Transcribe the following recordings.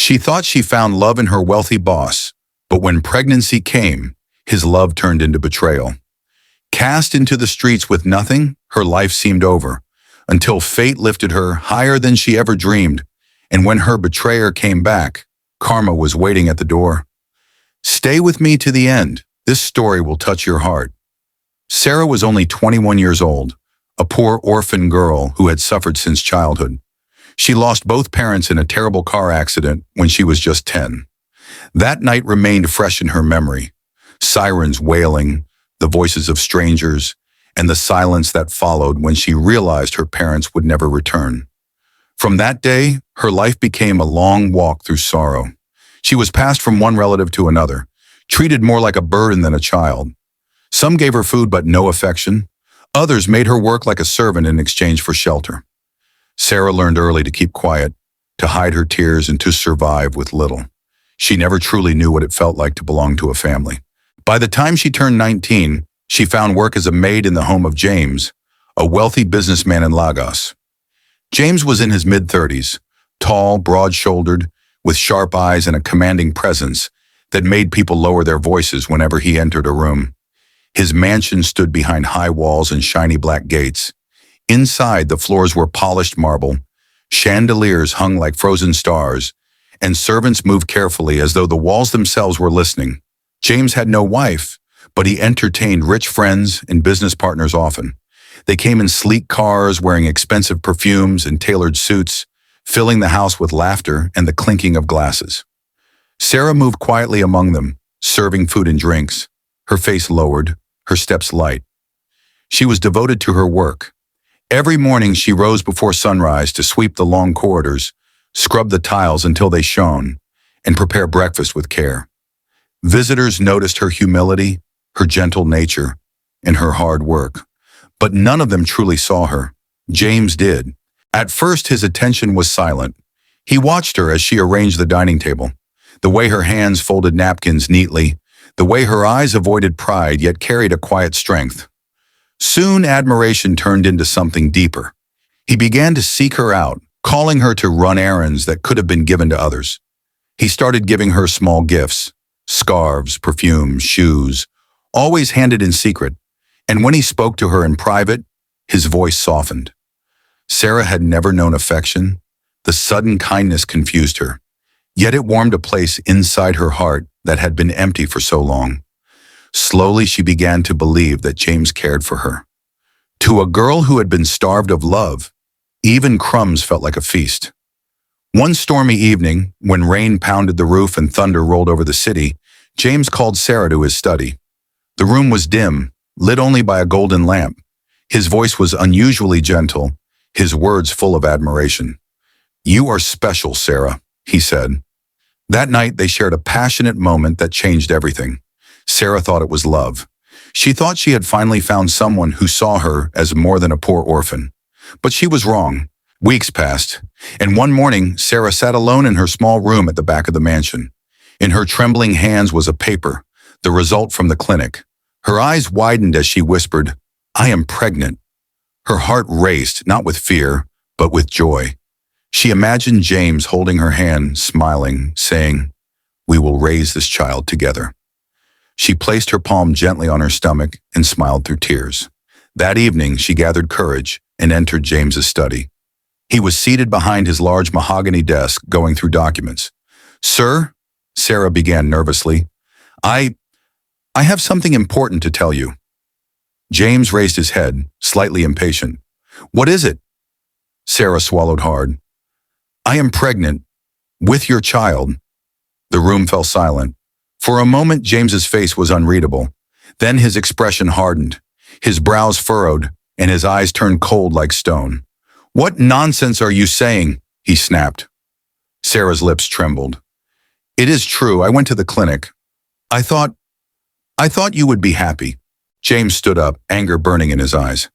She thought she found love in her wealthy boss, but when pregnancy came, his love turned into betrayal. Cast into the streets with nothing, her life seemed over, until fate lifted her higher than she ever dreamed, and when her betrayer came back, karma was waiting at the door. Stay with me to the end. This story will touch your heart. Sarah was only 21 years old, a poor orphan girl who had suffered since childhood. She lost both parents in a terrible car accident when she was just 10. That night remained fresh in her memory. Sirens wailing, the voices of strangers, and the silence that followed when she realized her parents would never return. From that day, her life became a long walk through sorrow. She was passed from one relative to another, treated more like a burden than a child. Some gave her food but no affection. Others made her work like a servant in exchange for shelter. Sarah learned early to keep quiet, to hide her tears, and to survive with little. She never truly knew what it felt like to belong to a family. By the time she turned 19, she found work as a maid in the home of James, a wealthy businessman in Lagos. James was in his mid-30s, tall, broad-shouldered, with sharp eyes and a commanding presence that made people lower their voices whenever he entered a room. His mansion stood behind high walls and shiny black gates. Inside, the floors were polished marble, chandeliers hung like frozen stars, and servants moved carefully as though the walls themselves were listening. James had no wife, but he entertained rich friends and business partners often. They came in sleek cars, wearing expensive perfumes and tailored suits, filling the house with laughter and the clinking of glasses. Sarah moved quietly among them, serving food and drinks, her face lowered, her steps light. She was devoted to her work. Every morning she rose before sunrise to sweep the long corridors, scrub the tiles until they shone, and prepare breakfast with care. Visitors noticed her humility, her gentle nature, and her hard work. But none of them truly saw her. James did. At first, his attention was silent. He watched her as she arranged the dining table, the way her hands folded napkins neatly, the way her eyes avoided pride yet carried a quiet strength. Soon, admiration turned into something deeper. He began to seek her out, calling her to run errands that could have been given to others. He started giving her small gifts, scarves, perfumes, shoes, always handed in secret, and when he spoke to her in private, his voice softened. Sarah had never known affection. The sudden kindness confused her, yet it warmed a place inside her heart that had been empty for so long. Slowly, she began to believe that James cared for her. To a girl who had been starved of love, even crumbs felt like a feast. One stormy evening, when rain pounded the roof and thunder rolled over the city, James called Sarah to his study. The room was dim, lit only by a golden lamp. His voice was unusually gentle, his words full of admiration. "You are special, Sarah," he said. That night, they shared a passionate moment that changed everything. Sarah thought it was love. She thought she had finally found someone who saw her as more than a poor orphan. But she was wrong. Weeks passed, and one morning, Sarah sat alone in her small room at the back of the mansion. In her trembling hands was a paper, the result from the clinic. Her eyes widened as she whispered, "I am pregnant." Her heart raced, not with fear, but with joy. She imagined James holding her hand, smiling, saying, "We will raise this child together." She placed her palm gently on her stomach and smiled through tears. That evening, she gathered courage and entered James's study. He was seated behind his large mahogany desk, going through documents. "Sir," Sarah began nervously, I have something important to tell you." James raised his head, slightly impatient. "What is it?" Sarah swallowed hard. "I am pregnant, with your child." The room fell silent. For a moment, James's face was unreadable. Then his expression hardened. His brows furrowed, and his eyes turned cold like stone. "What nonsense are you saying?" he snapped. Sarah's lips trembled. "It is true, I went to the clinic. I thought you would be happy." James stood up, anger burning in his eyes.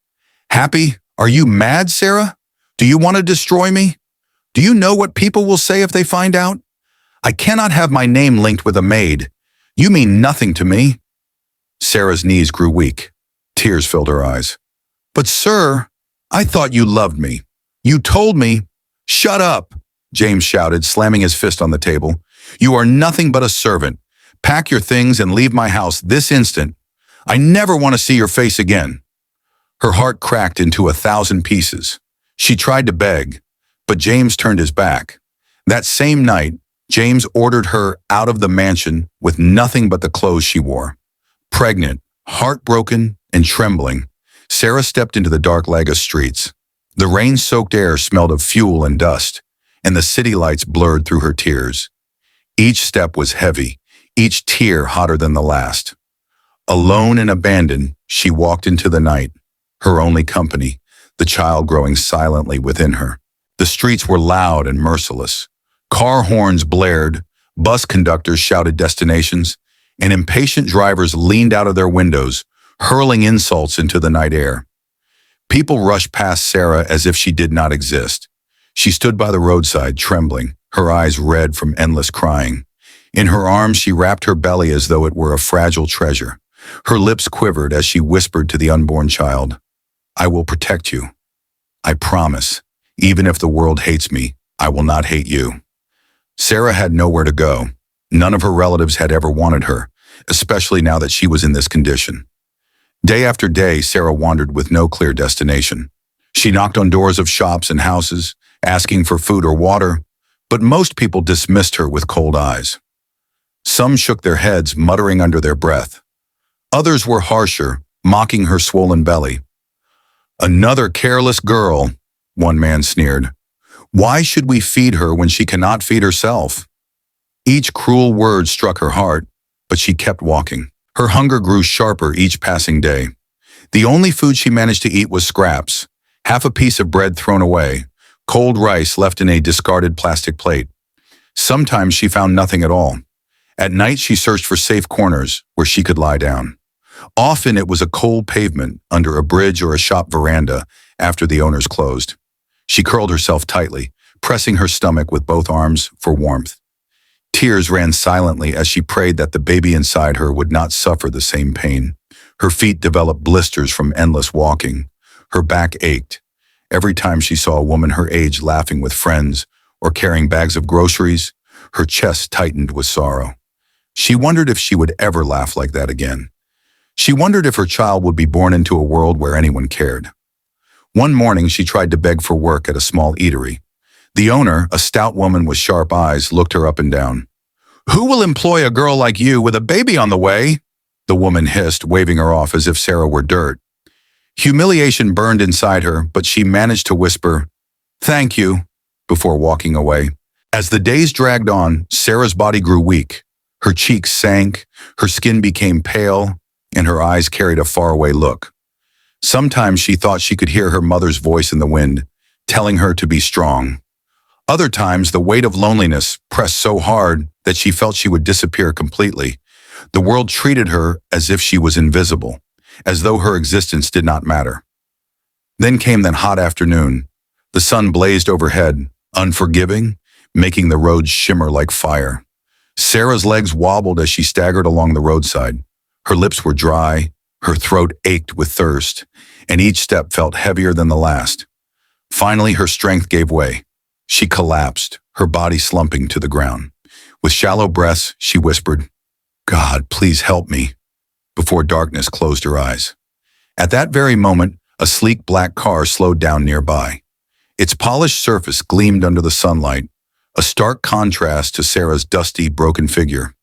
"Happy? Are you mad, Sarah? Do you want to destroy me? Do you know what people will say if they find out? I cannot have my name linked with a maid. You mean nothing to me." Sarah's knees grew weak. Tears filled her eyes. "But sir, I thought you loved me. You told me—" "Shut up!" James shouted, slamming his fist on the table. "You are nothing but a servant. Pack your things and leave my house this instant. I never want to see your face again." Her heart cracked into 1,000 pieces. She tried to beg, but James turned his back. That same night, James ordered her out of the mansion with nothing but the clothes she wore. Pregnant, heartbroken, and trembling, Sarah stepped into the dark Lagos streets. The rain-soaked air smelled of fuel and dust, and the city lights blurred through her tears. Each step was heavy, each tear hotter than the last. Alone and abandoned, she walked into the night, her only company, the child growing silently within her. The streets were loud and merciless. Car horns blared, bus conductors shouted destinations, and impatient drivers leaned out of their windows, hurling insults into the night air. People rushed past Sarah as if she did not exist. She stood by the roadside, trembling, her eyes red from endless crying. In her arms, she wrapped her belly as though it were a fragile treasure. Her lips quivered as she whispered to the unborn child, "I will protect you. I promise. Even if the world hates me, I will not hate you." Sarah had nowhere to go. None of her relatives had ever wanted her, especially now that she was in this condition. Day after day, Sarah wandered with no clear destination. She knocked on doors of shops and houses, asking for food or water, but most people dismissed her with cold eyes. Some shook their heads, muttering under their breath. Others were harsher, mocking her swollen belly. "Another careless girl," one man sneered. "Why should we feed her when she cannot feed herself?" Each cruel word struck her heart, but she kept walking. Her hunger grew sharper each passing day. The only food she managed to eat was scraps, half a piece of bread thrown away, cold rice left in a discarded plastic plate. Sometimes she found nothing at all. At night, she searched for safe corners where she could lie down. Often it was a cold pavement, under a bridge or a shop veranda after the owners closed. She curled herself tightly, pressing her stomach with both arms for warmth. Tears ran silently as she prayed that the baby inside her would not suffer the same pain. Her feet developed blisters from endless walking. Her back ached. Every time she saw a woman her age laughing with friends or carrying bags of groceries, her chest tightened with sorrow. She wondered if she would ever laugh like that again. She wondered if her child would be born into a world where anyone cared. One morning, she tried to beg for work at a small eatery. The owner, a stout woman with sharp eyes, looked her up and down. "Who will employ a girl like you with a baby on the way?" the woman hissed, waving her off as if Sarah were dirt. Humiliation burned inside her, but she managed to whisper, "Thank you," before walking away. As the days dragged on, Sarah's body grew weak. Her cheeks sank, her skin became pale, and her eyes carried a faraway look. Sometimes she thought she could hear her mother's voice in the wind, telling her to be strong. Other times, the weight of loneliness pressed so hard that she felt she would disappear completely. The world treated her as if she was invisible, as though her existence did not matter. Then came that hot afternoon. The sun blazed overhead, unforgiving, making the roads shimmer like fire. Sarah's legs wobbled as she staggered along the roadside. Her lips were dry, her throat ached with thirst, and each step felt heavier than the last. Finally, her strength gave way. She collapsed, her body slumping to the ground. With shallow breaths, she whispered, "God, please help me," before darkness closed her eyes. At that very moment, a sleek black car slowed down nearby. Its polished surface gleamed under the sunlight, a stark contrast to Sarah's dusty, broken figure.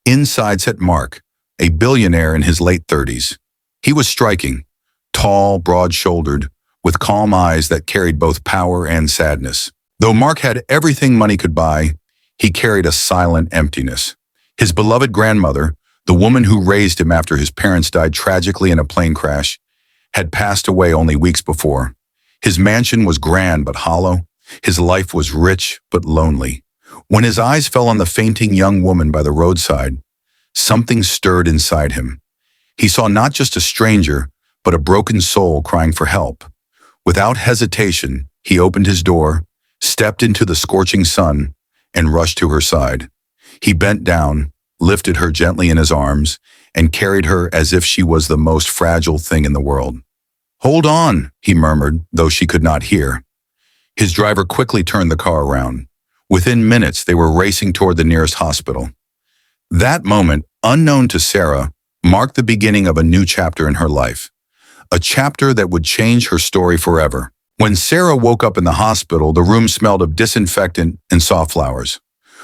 Inside sat Mark, a billionaire in his late 30s. He was striking, tall, broad-shouldered, with calm eyes that carried both power and sadness. Though Mark had everything money could buy, he carried a silent emptiness. His beloved grandmother, the woman who raised him after his parents died tragically in a plane crash, had passed away only weeks before. His mansion was grand but hollow. His life was rich but lonely. When his eyes fell on the fainting young woman by the roadside, something stirred inside him. He saw not just a stranger, but a broken soul crying for help. Without hesitation, he opened his door, stepped into the scorching sun, and rushed to her side. He bent down, lifted her gently in his arms, and carried her as if she was the most fragile thing in the world. "Hold on," he murmured, though she could not hear. His driver quickly turned the car around. Within minutes, they were racing toward the nearest hospital. That moment, unknown to Sarah, marked the beginning of a new chapter in her life. A chapter that would change her story forever. When Sarah woke up in the hospital, the room smelled of disinfectant and sawflowers.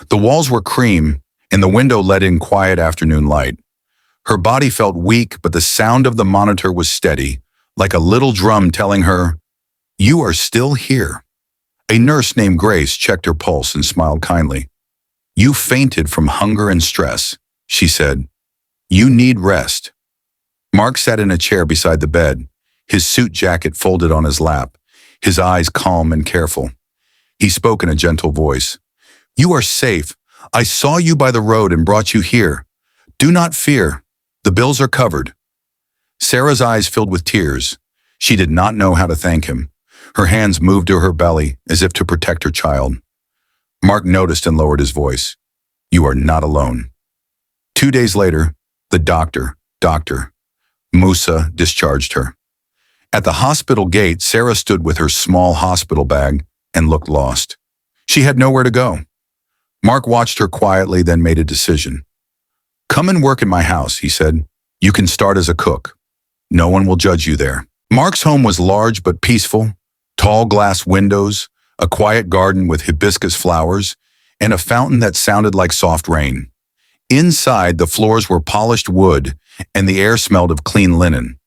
The walls were cream, and the window let in quiet afternoon light. Her body felt weak, but the sound of the monitor was steady, like a little drum telling her, "You are still here." A nurse named Grace checked her pulse and smiled kindly. "You fainted from hunger and stress," she said. "You need rest." Mark sat in a chair beside the bed, his suit jacket folded on his lap, his eyes calm and careful. He spoke in a gentle voice. "You are safe. I saw you by the road and brought you here. Do not fear. The bills are covered." Sarah's eyes filled with tears. She did not know how to thank him. Her hands moved to her belly as if to protect her child. Mark noticed and lowered his voice. "You are not alone." 2 days later, the Dr. Musa discharged her. At the hospital gate, Sarah stood with her small hospital bag and looked lost. She had nowhere to go. Mark watched her quietly, then made a decision. "Come and work in my house," he said. "You can start as a cook. No one will judge you there." Mark's home was large but peaceful, tall glass windows, a quiet garden with hibiscus flowers, and a fountain that sounded like soft rain. Inside, the floors were polished wood, and the air smelled of clean linen.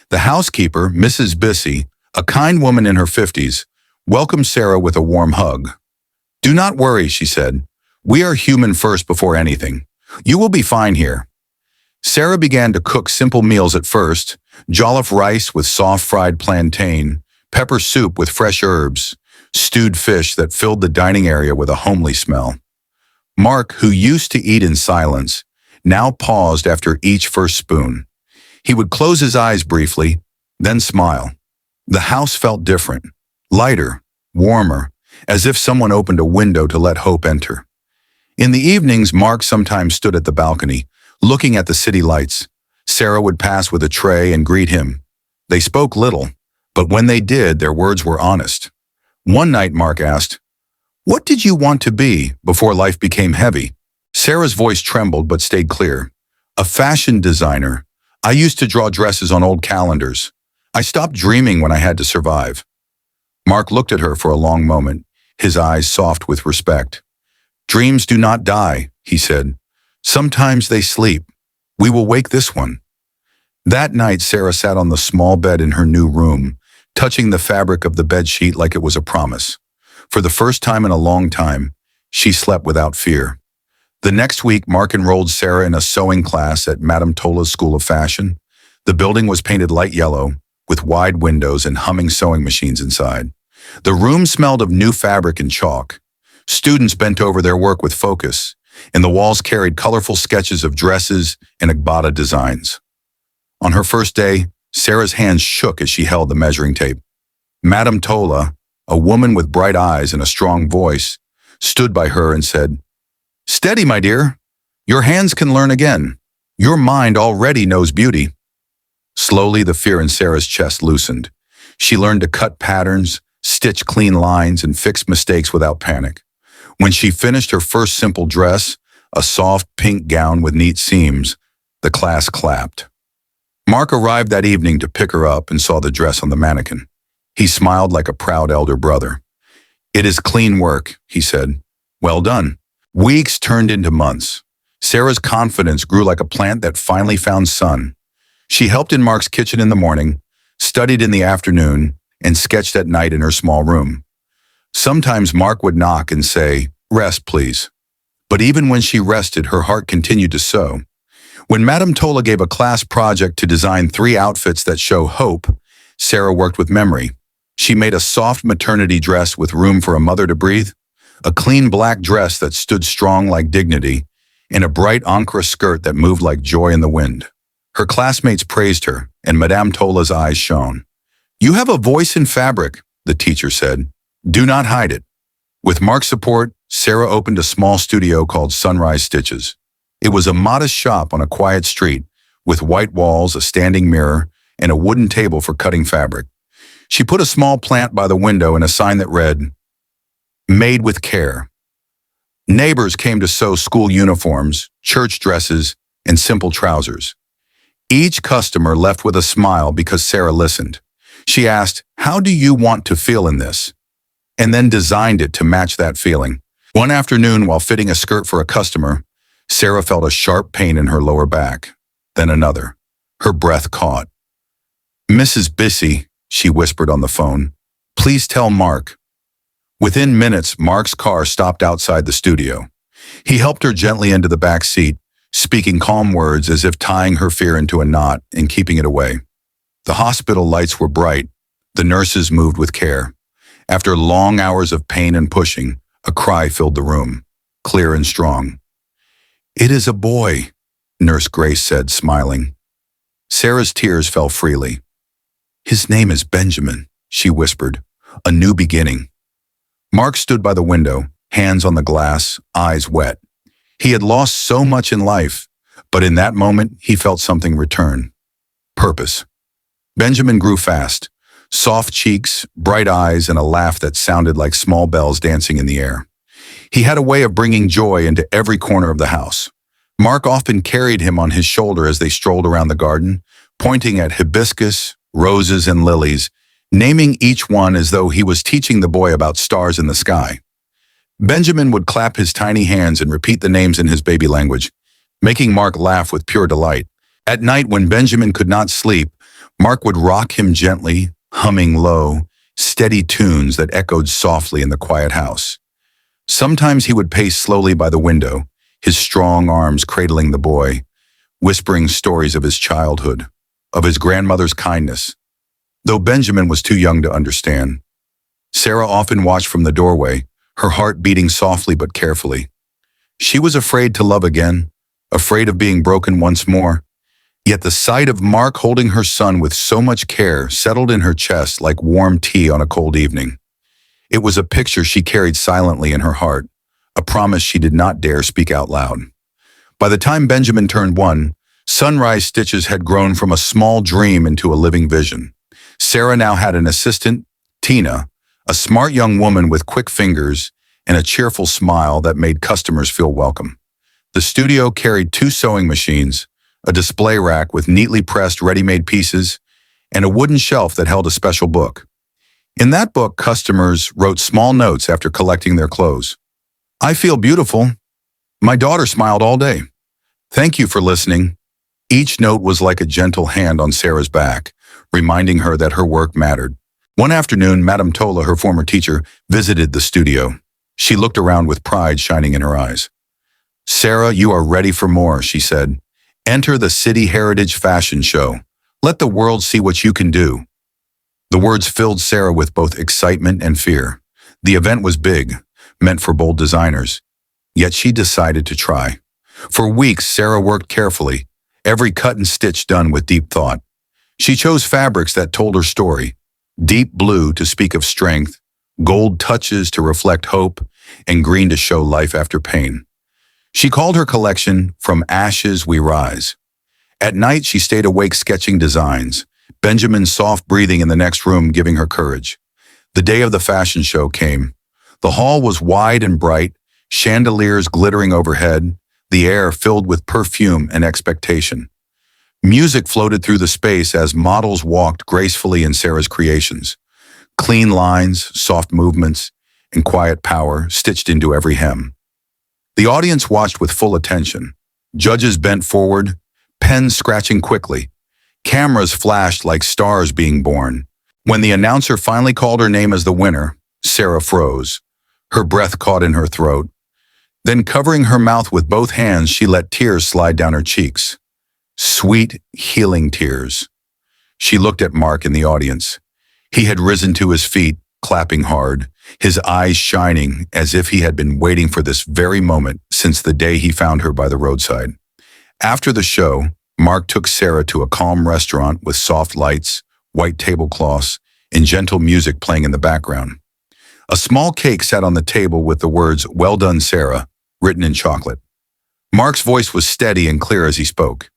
The housekeeper, Mrs. Bissy, a kind woman in her 50s, welcomed Sarah with a warm hug. "Do not worry," she said. "We are human first before anything. You will be fine here." Sarah began to cook simple meals at first: jollof rice with soft fried plantain, pepper soup with fresh herbs, stewed fish that filled the dining area with a homely smell. Mark, who used to eat in silence, now paused after each first spoon. He would close his eyes briefly, then smile. The house felt different, lighter, warmer, as if someone opened a window to let hope enter. In the evenings, Mark sometimes stood at the balcony, looking at the city lights. Sarah would pass with a tray and greet him. They spoke little, but when they did, their words were honest. One night, Mark asked, "What did you want to be before life became heavy?" Sarah's voice trembled but stayed clear. "A fashion designer. I used to draw dresses on old calendars. I stopped dreaming when I had to survive." Mark looked at her for a long moment, his eyes soft with respect. "Dreams do not die," he said. "Sometimes they sleep. We will wake this one." That night, Sarah sat on the small bed in her new room, touching the fabric of the bedsheet like it was a promise. For the first time in a long time, she slept without fear. The next week, Mark enrolled Sarah in a sewing class at Madame Tola's School of Fashion. The building was painted light yellow, with wide windows and humming sewing machines inside. The room smelled of new fabric and chalk. Students bent over their work with focus, and the walls carried colorful sketches of dresses and agbada designs. On her first day, Sarah's hands shook as she held the measuring tape. Madame Tola, a woman with bright eyes and a strong voice, stood by her and said, "Steady, my dear. Your hands can learn again. Your mind already knows beauty." Slowly, the fear in Sarah's chest loosened. She learned to cut patterns, stitch clean lines, and fix mistakes without panic. When she finished her first simple dress, a soft pink gown with neat seams, the class clapped. Mark arrived that evening to pick her up and saw the dress on the mannequin. He smiled like a proud elder brother. "It is clean work," he said. "Well done." Weeks turned into months. Sarah's confidence grew like a plant that finally found sun. She helped in Mark's kitchen in the morning, studied in the afternoon, and sketched at night in her small room. Sometimes Mark would knock and say, "Rest, please." But even when she rested, her heart continued to sew. When Madame Tola gave a class project to design 3 outfits that show hope, Sarah worked with memory. She made a soft maternity dress with room for a mother to breathe, a clean black dress that stood strong like dignity, and a bright ochre skirt that moved like joy in the wind. Her classmates praised her, and Madame Tola's eyes shone. "You have a voice in fabric," the teacher said. "Do not hide it." With Mark's support, Sarah opened a small studio called Sunrise Stitches. It was a modest shop on a quiet street, with white walls, a standing mirror, and a wooden table for cutting fabric. She put a small plant by the window and a sign that read, "Made with care." Neighbors came to sew school uniforms, church dresses, and simple trousers. Each customer left with a smile because Sarah listened. She asked, "How do you want to feel in this?" and then designed it to match that feeling. One afternoon, while fitting a skirt for a customer, Sarah felt a sharp pain in her lower back, then another. Her breath caught. "Mrs. Bissy," she whispered on the phone, "please tell Mark." Within minutes, Mark's car stopped outside the studio. He helped her gently into the back seat, speaking calm words as if tying her fear into a knot and keeping it away. The hospital lights were bright. The nurses moved with care. After long hours of pain and pushing, a cry filled the room, clear and strong. "It is a boy," Nurse Grace said, smiling. Sarah's tears fell freely. "His name is Benjamin," she whispered. "A new beginning." Mark stood by the window, hands on the glass, eyes wet. He had lost so much in life, but in that moment he felt something return. Purpose. Benjamin grew fast. Soft cheeks, bright eyes, and a laugh that sounded like small bells dancing in the air. He had a way of bringing joy into every corner of the house. Mark often carried him on his shoulder as they strolled around the garden, pointing at hibiscus, roses, and lilies, naming each one as though he was teaching the boy about stars in the sky. Benjamin would clap his tiny hands and repeat the names in his baby language, making Mark laugh with pure delight. At night, when Benjamin could not sleep, Mark would rock him gently, humming low, steady tunes that echoed softly in the quiet house. Sometimes he would pace slowly by the window, his strong arms cradling the boy, whispering stories of his childhood, of his grandmother's kindness. Though Benjamin was too young to understand, Sarah often watched from the doorway, her heart beating softly but carefully. She was afraid to love again, afraid of being broken once more. Yet the sight of Mark holding her son with so much care settled in her chest like warm tea on a cold evening. It was a picture she carried silently in her heart, a promise she did not dare speak out loud. By the time Benjamin turned 1, sunrise stitches had grown from a small dream into a living vision. Sarah now had an assistant, Tina, a smart young woman with quick fingers and a cheerful smile that made customers feel welcome. The studio carried 2 sewing machines, a display rack with neatly pressed ready-made pieces, and a wooden shelf that held a special book. In that book, customers wrote small notes after collecting their clothes. "I feel beautiful. My daughter smiled all day. Thank you for listening." Each note was like a gentle hand on Sarah's back, reminding her that her work mattered. One afternoon, Madame Tola, her former teacher, visited the studio. She looked around with pride shining in her eyes. "Sarah, you are ready for more," she said. "Enter the City Heritage Fashion Show. Let the world see what you can do." The words filled Sarah with both excitement and fear. The event was big, meant for bold designers. Yet she decided to try. For weeks, Sarah worked carefully, every cut and stitch done with deep thought. She chose fabrics that told her story: deep blue to speak of strength, gold touches to reflect hope, and green to show life after pain. She called her collection "From Ashes We Rise." At night, she stayed awake sketching designs, Benjamin's soft breathing in the next room giving her courage. The day of the fashion show came. The hall was wide and bright, chandeliers glittering overhead, the air filled with perfume and expectation. Music floated through the space as models walked gracefully in Sarah's creations. Clean lines, soft movements, and quiet power stitched into every hem. The audience watched with full attention. Judges bent forward, pens scratching quickly. Cameras flashed like stars being born. When the announcer finally called her name as the winner, Sarah froze. Her breath caught in her throat. Then, covering her mouth with both hands, she let tears slide down her cheeks. Sweet, healing tears. She looked at Mark in the audience. He had risen to his feet, clapping hard, his eyes shining as if he had been waiting for this very moment since the day he found her by the roadside. After the show, Mark took Sarah to a calm restaurant with soft lights, white tablecloths, and gentle music playing in the background. A small cake sat on the table with the words, "Well done, Sarah," written in chocolate. Mark's voice was steady and clear as he spoke.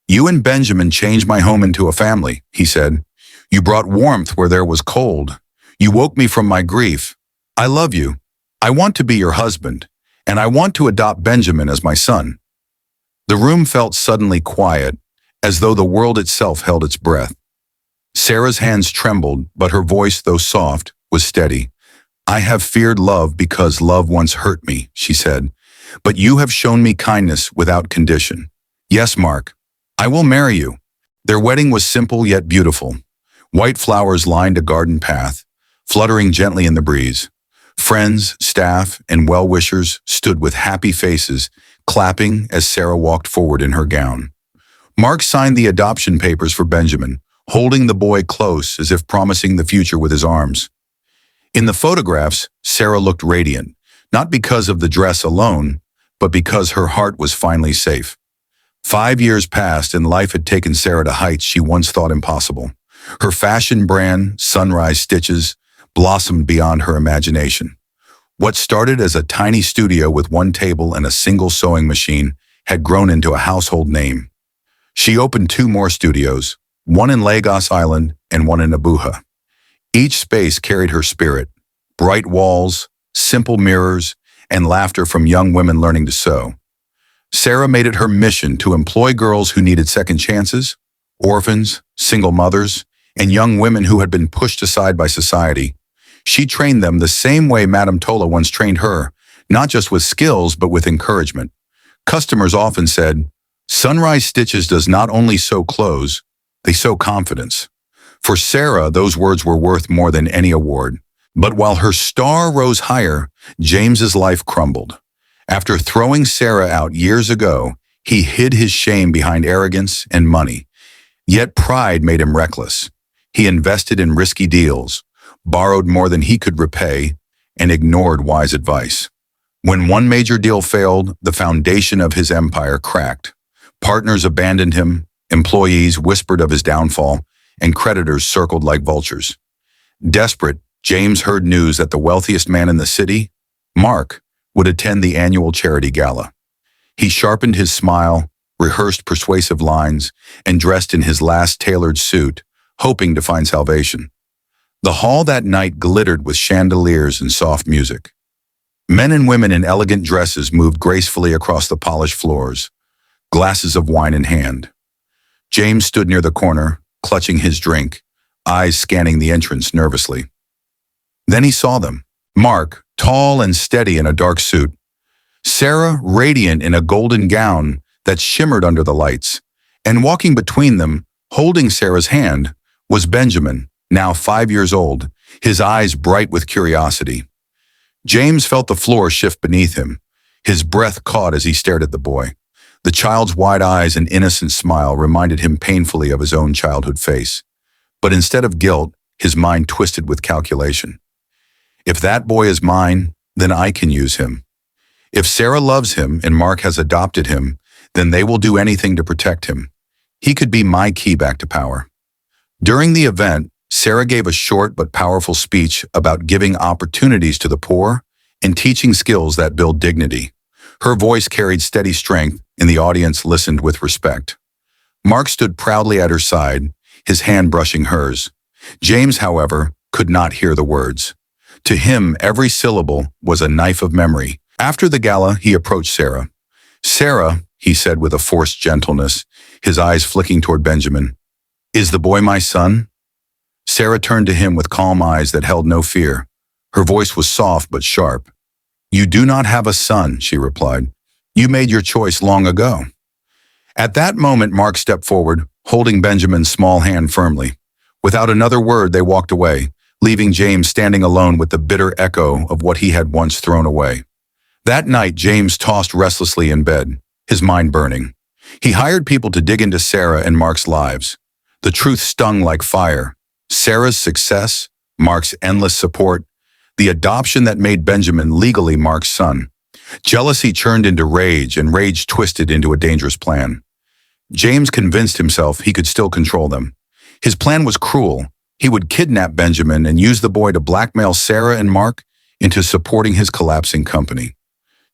"You and Benjamin changed my home into a family," he said. "You brought warmth where there was cold. You woke me from my grief. I love you. I want to be your husband. and I want to adopt Benjamin as my son." The room felt suddenly quiet, as though the world itself held its breath. Sarah's hands trembled, but her voice, though soft, was steady. "I have feared love because love once hurt me," she said, "but you have shown me kindness without condition. Yes, Mark, I will marry you." Their wedding was simple yet beautiful. White flowers lined a garden path, fluttering gently in the breeze. Friends, staff, and well-wishers stood with happy faces, clapping as Sarah walked forward in her gown. Mark signed the adoption papers for Benjamin, holding the boy close as if promising the future with his arms. In the photographs, Sarah looked radiant, not because of the dress alone, but because her heart was finally safe. 5 years passed and life had taken Sarah to heights she once thought impossible. Her fashion brand, Sunrise Stitches, blossomed beyond her imagination. What started as a tiny studio with one table and a single sewing machine had grown into a household name. She opened 2 more studios, one in Lagos Island and one in Abuja. Each space carried her spirit: bright walls, simple mirrors, and laughter from young women learning to sew. Sarah made it her mission to employ girls who needed second chances, orphans, single mothers, and young women who had been pushed aside by society. She trained them the same way Madame Tola once trained her, not just with skills but with encouragement. Customers often said, "Sunrise Stitches does not only sew clothes, they sew confidence." For Sarah, those words were worth more than any award. But while her star rose higher, James's life crumbled. After throwing Sarah out years ago, he hid his shame behind arrogance and money. Yet pride made him reckless. He invested in risky deals, borrowed more than he could repay, and ignored wise advice. When one major deal failed, the foundation of his empire cracked. Partners abandoned him, employees whispered of his downfall, and creditors circled like vultures. Desperate, James heard news that the wealthiest man in the city, Mark, would attend the annual charity gala. He sharpened his smile, rehearsed persuasive lines, and dressed in his last tailored suit, hoping to find salvation. The hall that night glittered with chandeliers and soft music. Men and women in elegant dresses moved gracefully across the polished floors, glasses of wine in hand. James stood near the corner, clutching his drink, eyes scanning the entrance nervously. Then he saw them. Mark, tall and steady in a dark suit. Sarah, radiant in a golden gown that shimmered under the lights. And walking between them, holding Sarah's hand, was Benjamin, now 5 years old, his eyes bright with curiosity. James felt the floor shift beneath him. His breath caught as he stared at the boy. The child's wide eyes and innocent smile reminded him painfully of his own childhood face. But instead of guilt, his mind twisted with calculation. If that boy is mine, then I can use him. If Sarah loves him and Mark has adopted him, then they will do anything to protect him. He could be my key back to power. During the event, Sarah gave a short but powerful speech about giving opportunities to the poor and teaching skills that build dignity. Her voice carried steady strength, and the audience listened with respect. Mark stood proudly at her side, his hand brushing hers. James, however, could not hear the words. To him, every syllable was a knife of memory. After the gala, he approached Sarah. "Sarah," he said with a forced gentleness, his eyes flicking toward Benjamin, "is the boy my son?" Sarah turned to him with calm eyes that held no fear. Her voice was soft but sharp. "You do not have a son," she replied. "You made your choice long ago." At that moment, Mark stepped forward, holding Benjamin's small hand firmly. Without another word, they walked away, leaving James standing alone with the bitter echo of what he had once thrown away. That night, James tossed restlessly in bed, his mind burning. He hired people to dig into Sarah and Mark's lives. The truth stung like fire. Sarah's success, Mark's endless support, the adoption that made Benjamin legally Mark's son. Jealousy churned into rage, and rage twisted into a dangerous plan. James convinced himself he could still control them. His plan was cruel. He would kidnap Benjamin and use the boy to blackmail Sarah and Mark into supporting his collapsing company.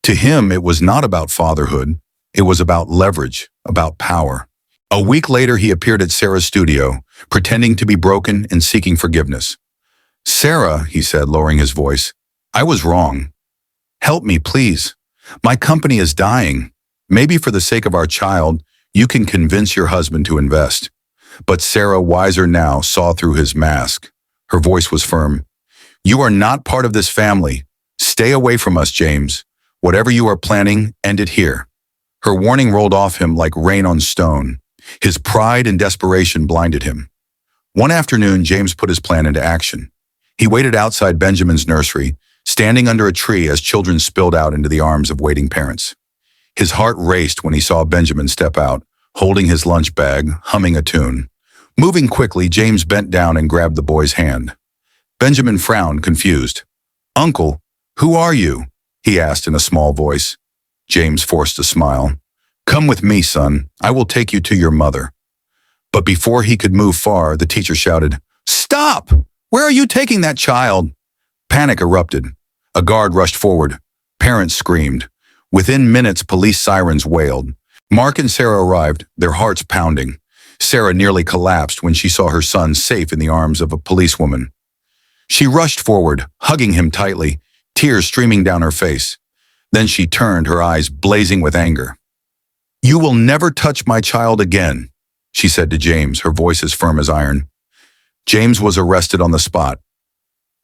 To him, it was not about fatherhood. It was about leverage, about power. A week later, he appeared at Sarah's studio, pretending to be broken and seeking forgiveness. "Sarah," he said, lowering his voice, "I was wrong. Help me, please. My company is dying. Maybe for the sake of our child, you can convince your husband to invest. But Sarah, wiser now, saw through his mask. Her voice was firm. You are not part of this family. Stay away from us, James. Whatever you are planning, end it here. Her warning rolled off him like rain on stone. His pride and desperation blinded him. One afternoon, James put his plan into action. He waited outside Benjamin's nursery, standing under a tree as children spilled out into the arms of waiting parents. His heart raced when he saw Benjamin step out, holding his lunch bag, humming a tune. Moving quickly, James bent down and grabbed the boy's hand. Benjamin frowned, confused. "Uncle, who are you?" he asked in a small voice. James forced a smile. "Come with me, son. I will take you to your mother." But before he could move far, the teacher shouted, "Stop! Where are you taking that child?" Panic erupted. A guard rushed forward. Parents screamed. Within minutes, police sirens wailed. Mark and Sarah arrived, their hearts pounding. Sarah nearly collapsed when she saw her son safe in the arms of a policewoman. She rushed forward, hugging him tightly, tears streaming down her face. Then she turned, her eyes blazing with anger. "You will never touch my child again," she said to James, her voice as firm as iron. James was arrested on the spot.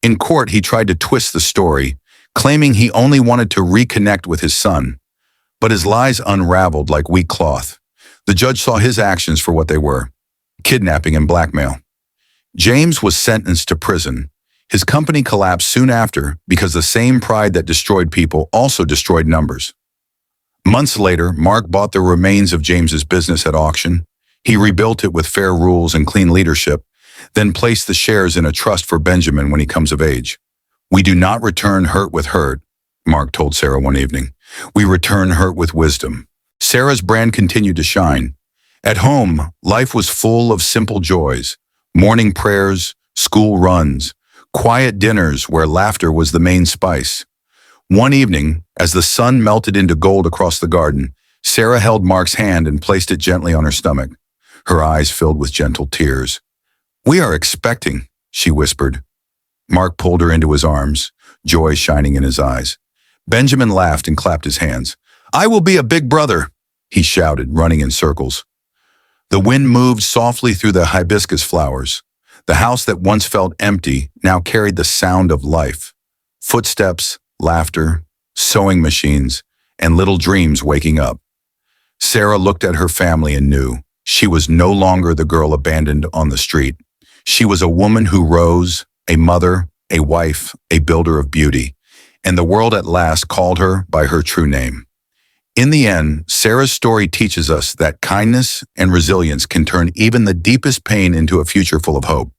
In court, he tried to twist the story, claiming he only wanted to reconnect with his son. But his lies unraveled like weak cloth. The judge saw his actions for what they were: kidnapping and blackmail. James was sentenced to prison. His company collapsed soon after because the same pride that destroyed people also destroyed numbers. Months later, Mark bought the remains of James's business at auction. He rebuilt it with fair rules and clean leadership, then placed the shares in a trust for Benjamin when he comes of age. "We do not return hurt with hurt," Mark told Sarah one evening. "We return hurt with wisdom." Sarah's brand continued to shine. At home, life was full of simple joys: morning prayers, school runs, quiet dinners where laughter was the main spice. One evening, as the sun melted into gold across the garden, Sarah held Mark's hand and placed it gently on her stomach. Her eyes filled with gentle tears. "We are expecting," she whispered. Mark pulled her into his arms, joy shining in his eyes. Benjamin laughed and clapped his hands. "I will be a big brother," he shouted, running in circles. The wind moved softly through the hibiscus flowers. The house that once felt empty now carried the sound of life. Footsteps, laughter, sewing machines, and little dreams waking up. Sarah looked at her family and knew she was no longer the girl abandoned on the street. She was a woman who rose, a mother, a wife, a builder of beauty, and the world at last called her by her true name. In the end, Sarah's story teaches us that kindness and resilience can turn even the deepest pain into a future full of hope.